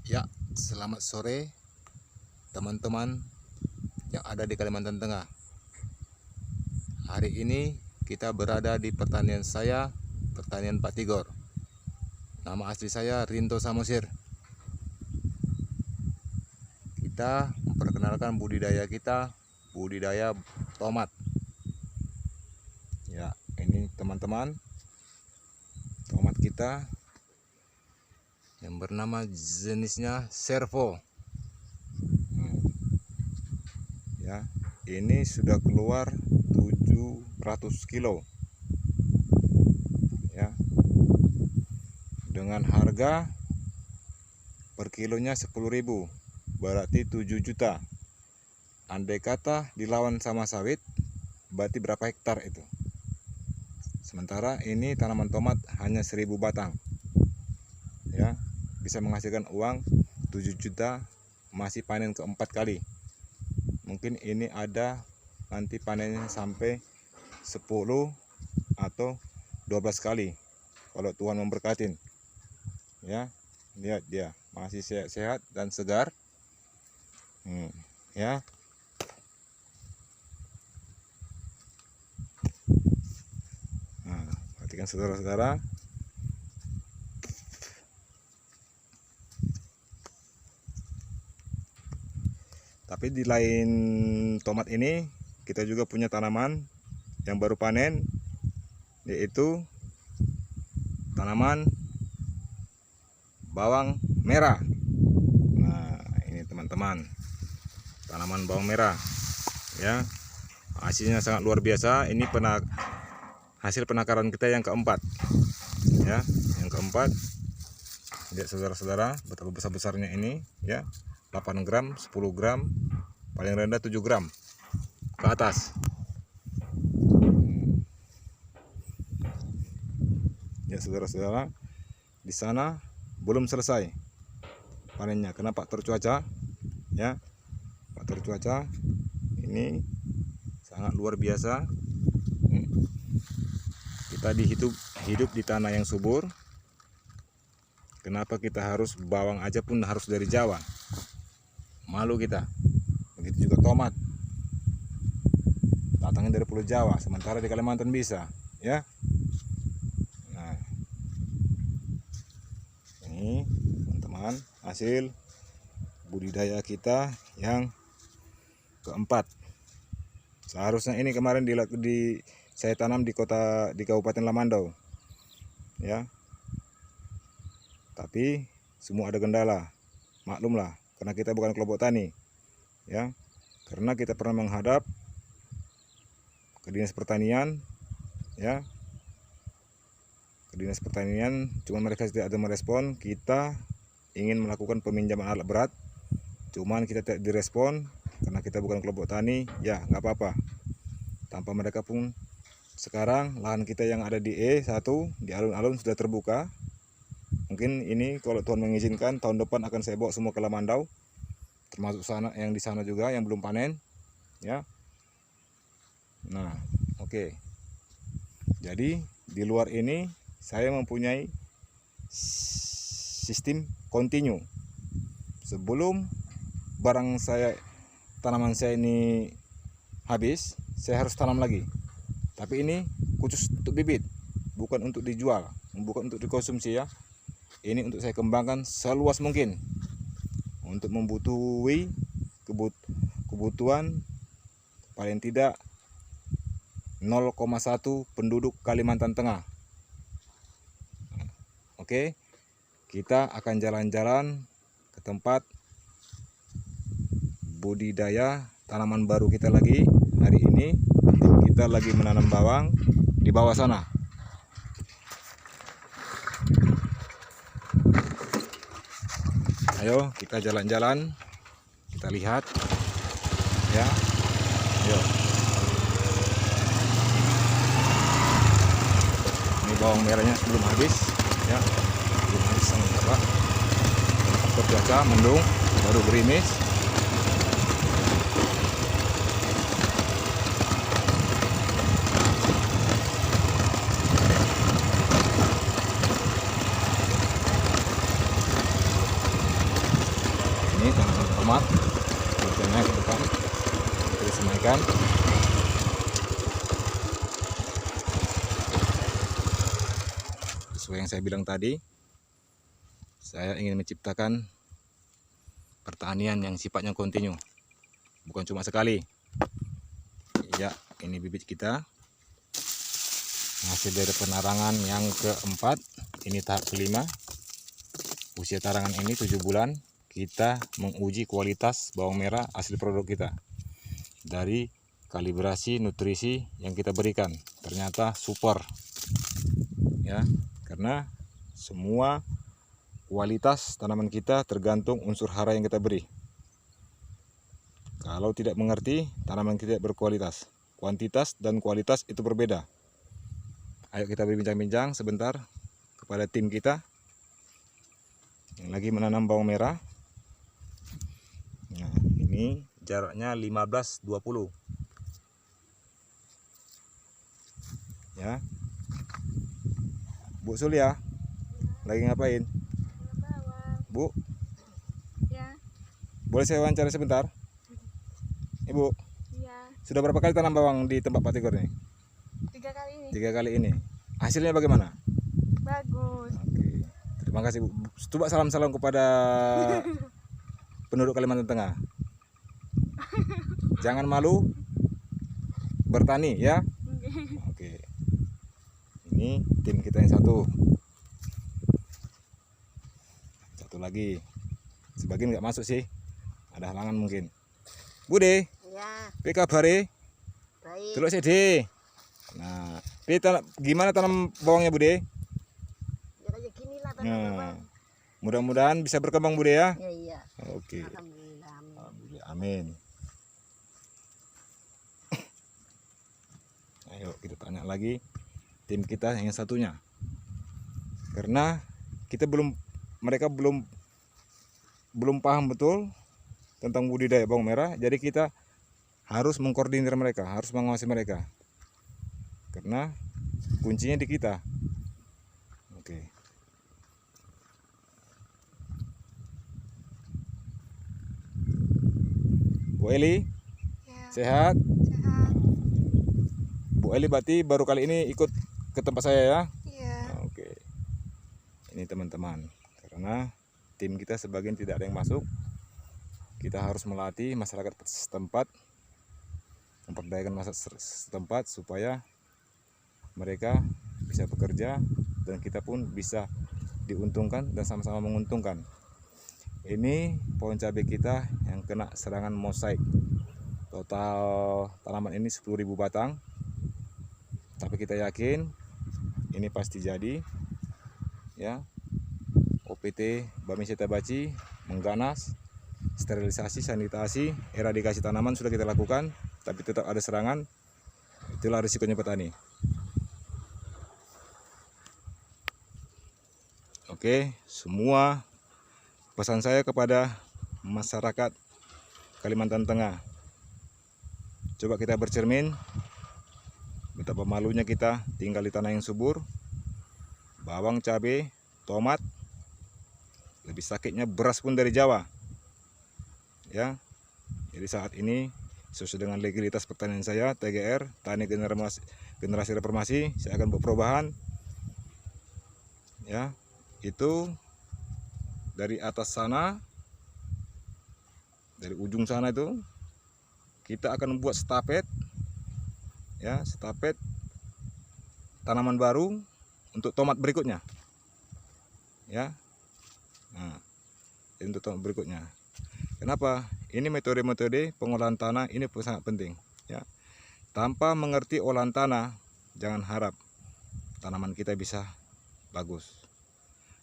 Ya, selamat sore teman-teman yang ada di Kalimantan Tengah. Hari ini kita berada di pertanian saya, pertanian Pak Tigor. Nama asli saya Rinto Samosir. Kita memperkenalkan budidaya kita, budidaya tomat. Ya, ini teman-teman, tomat kita yang bernama jenisnya Servo. Ya, ini sudah keluar 700 kilo ya, dengan harga per kilonya 10.000, berarti 7 juta. Andai kata dilawan sama sawit, berarti berapa hektar itu? Sementara ini tanaman tomat hanya 1000 batang ya, bisa menghasilkan uang 7 juta, masih panen keempat kali. Mungkin ini ada nanti panennya sampai 10 atau 12 kali kalau Tuhan memberkatin ya. Lihat dia masih sehat dan segar ya. Nah, perhatikan saudara-saudara. Tapi di lain tomat ini, kita juga punya tanaman yang baru panen, yaitu tanaman bawang merah. Nah, ini teman-teman, tanaman bawang merah ya. Hasilnya sangat luar biasa. Ini hasil penakaran kita yang keempat ya. Yang keempat, lihat saudara-saudara betapa besar-besarnya ini ya. 8 gram, 10 gram, paling rendah 7 gram ke atas ya saudara-saudara. Di sana belum selesai panennya karena faktor cuaca ya. Faktor cuaca ini sangat luar biasa. Kita hidup di tanah yang subur. Kenapa kita harus bawang aja pun harus dari Jawa? Malu kita. Begitu juga tomat, datangnya dari Pulau Jawa, sementara di Kalimantan bisa ya. Nah, ini teman-teman hasil budidaya kita yang keempat. Seharusnya ini kemarin saya tanam di Kabupaten Lamandau ya, tapi semua ada kendala. Maklumlah, karena kita bukan kelompok tani ya. Karena kita pernah menghadap ke dinas pertanian ya, ke dinas pertanian, cuma mereka tidak ada merespon. Kita ingin melakukan peminjaman alat berat, cuman kita tidak direspon karena kita bukan kelompok tani. Ya nggak apa-apa, tanpa mereka pun sekarang lahan kita yang ada di E1 di alun-alun sudah terbuka. Mungkin ini kalau Tuhan mengizinkan tahun depan akan saya bawa semua ke Lamandau, termasuk sana yang di sana juga yang belum panen ya. Nah, oke. Jadi di luar ini saya mempunyai sistem kontinu. Sebelum tanaman saya ini habis, saya harus tanam lagi. Tapi ini khusus untuk bibit, bukan untuk dijual, bukan untuk dikonsumsi ya. Ini untuk saya kembangkan seluas mungkin untuk membutuhi kebutuhan paling tidak 0,1 penduduk Kalimantan Tengah. Oke, kita akan jalan-jalan ke tempat budidaya tanaman baru kita lagi. Hari ini kita lagi menanam bawang di bawah sana. Ayo kita jalan-jalan, kita lihat ya. Ayo. Ini bawang merahnya belum habis ya, belum habis sama apa. Faktor cuaca mendung, baru gerimis. Ini tanaman tomat, biasanya ke depan kita semaikan. Sesuai yang saya bilang tadi, saya ingin menciptakan pertanian yang sifatnya kontinu, bukan cuma sekali. Ya, ini bibit kita, hasil dari penarangan yang keempat, ini tahap kelima. Usia tarangan ini 7 bulan. Kita menguji kualitas bawang merah asli produk kita dari kalibrasi nutrisi yang kita berikan. Ternyata super, ya, karena semua kualitas tanaman kita tergantung unsur hara yang kita beri. Kalau tidak mengerti, tanaman kita tidak berkualitas. Kuantitas dan kualitas itu berbeda. Ayo kita berbincang-bincang sebentar kepada tim kita yang lagi menanam bawang merah. Nah, ini jaraknya 15-20. Ya. Bu Surya, lagi ngapain? Bu, Ya, boleh saya wawancara sebentar? Ibu, iya. sudah berapa kali tanam bawang di tempat Pak Tigor ini? 3 kali ini. 3 kali ini. Hasilnya bagaimana? Bagus. Oke. Terima kasih Bu. Coba salam-salam kepada penduduk Kalimantan Tengah. Jangan malu bertani ya. Oke. Ini tim kita yang satu. Satu lagi. Sebagian nggak masuk sih. Ada halangan mungkin. Bude, Ya, apa kabare? baik. Delok sih. Nah, gimana tanam bawangnya Bude? Ya kayak gini lah Nah, mudah-mudahan bisa berkembang Bude ya. Ya iya. Oke. Alhamdulillah. Amin. Alhamdulillah, amin. Ayo kita tanya lagi tim kita yang satunya. Karena mereka belum paham betul tentang budidaya bawang merah, jadi kita harus mengkoordinir mereka, harus mengawasi mereka. Karena kuncinya di kita. Oke. Bu Eli, Ya, sehat? sehat. Bu Eli berarti baru kali ini ikut ke tempat saya ya? Iya. Oke. Ini teman-teman, karena tim kita sebagian tidak ada yang masuk. Kita harus melatih masyarakat setempat, memperdayakan masyarakat setempat supaya mereka bisa bekerja dan kita pun bisa diuntungkan dan sama-sama menguntungkan. Ini pohon cabai kita yang kena serangan mosaik. Total tanaman ini 10.000 batang. Tapi kita yakin ini pasti jadi. Ya. OPT Bamiseta Tabaci mengganas, sterilisasi, sanitasi, eradikasi tanaman sudah kita lakukan, tapi tetap ada serangan. Itulah risikonya petani. Oke, semua pesan saya kepada masyarakat Kalimantan Tengah. Coba kita bercermin betapa malunya kita tinggal di tanah yang subur. Bawang, cabai, tomat, lebih sakitnya beras pun dari Jawa. Ya. Jadi saat ini sesuai dengan legalitas pertanian saya, TGR, Tani Generasi Reformasi, saya akan buat perubahan. Ya. Itu dari atas sana, dari ujung sana itu kita akan membuat stafet, ya, stafet tanaman baru untuk tomat berikutnya, ya. Nah, ini untuk tomat berikutnya. Kenapa? Ini metode-metode pengolahan tanah ini sangat penting, ya. Tanpa mengerti olahan tanah, jangan harap tanaman kita bisa bagus.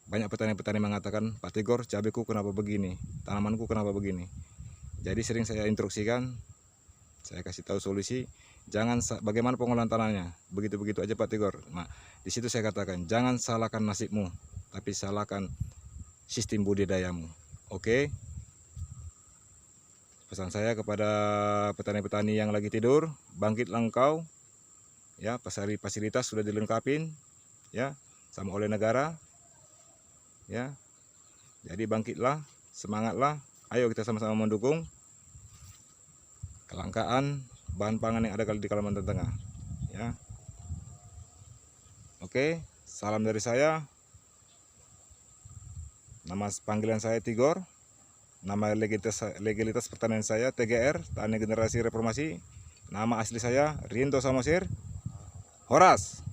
Banyak petani-petani mengatakan, Pak Tigor, cabeku kenapa begini, tanamanku kenapa begini. Jadi sering saya instruksikan, saya kasih tahu solusi, jangan bagaimana pengolahan tanahnya, begitu-begitu aja Pak Tigor. Nah, di situ saya katakan, jangan salahkan nasibmu, tapi salahkan sistem budidayamu. Oke? Pesan saya kepada petani-petani yang lagi tidur, bangkitlah engkau. Ya, fasilitas sudah dilengkapin, ya, sama oleh negara. Ya. Jadi bangkitlah, semangatlah, Ayo kita sama-sama mendukung kelangkaan bahan pangan yang ada di Kalimantan Tengah, ya. Oke, salam dari saya. Nama panggilan saya Tigor. Nama legalitas pertanian saya TGR, Tani Generasi Reformasi. Nama asli saya Rinto Samosir Horas.